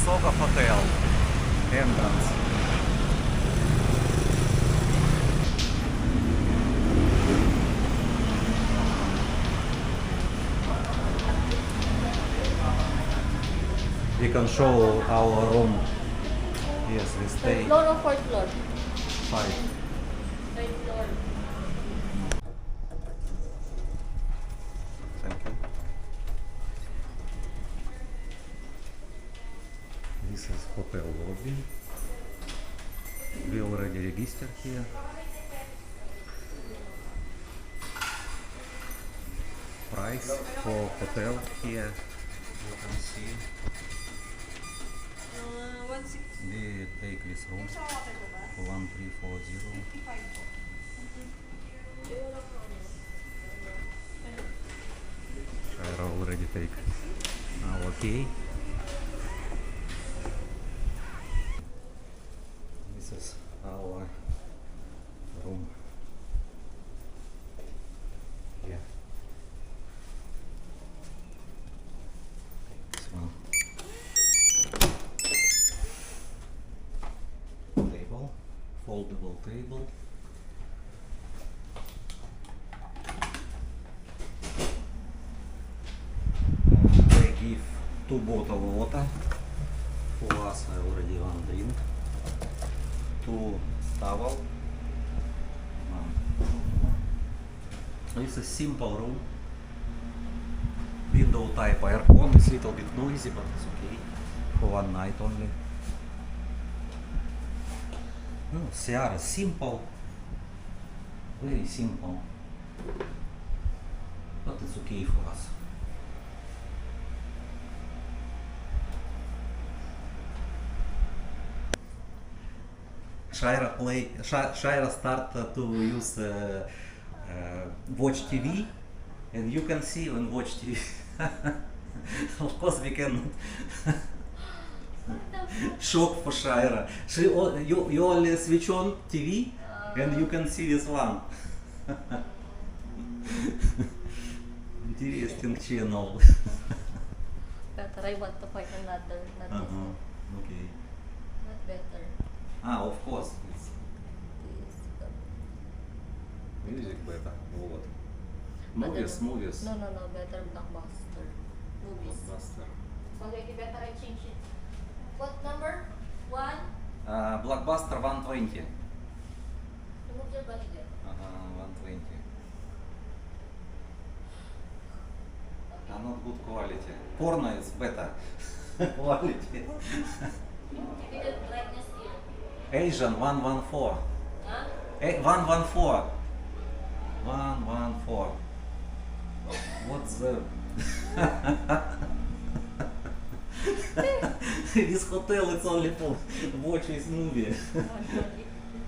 Soga Hotel entrance. We can show our room. Yes, we Third stay floor or fourth floor? 5. Third floor. Thank you. This is hotel lobby. We already registered here. Price for hotel here. You can see. 160. We take this room. 1340. Shaira already take our key. This is our room. Yeah. This one. Table, foldable table. They give 2 bottles of water. For us, I already one drink. 2 towel. It's a simple room. Window type aircon. It's a little bit noisy, but it's okay. For one night only. No, Seara, simple. Very simple. But it's okay for us. Shaira start to use watch TV, and you can see when watch TV. Of course, we can shock for Shaira. You only switch on TV, and you can see this one. Interesting channel. Better, I want to find another, not this one. Okay. Not better. Of course. It's This. music better. Вот. But Movies, then- movies. No, better Blockbuster. Movies. Blockbuster. So maybe better I change it. What number? 1? Blockbuster 120. Remove your body there. 120. Not good quality. Porno is better quality. Maybe the brightness here. Asian 114. Huh? 114. 114. What's the... This hotel it's only for watch this movie. 120.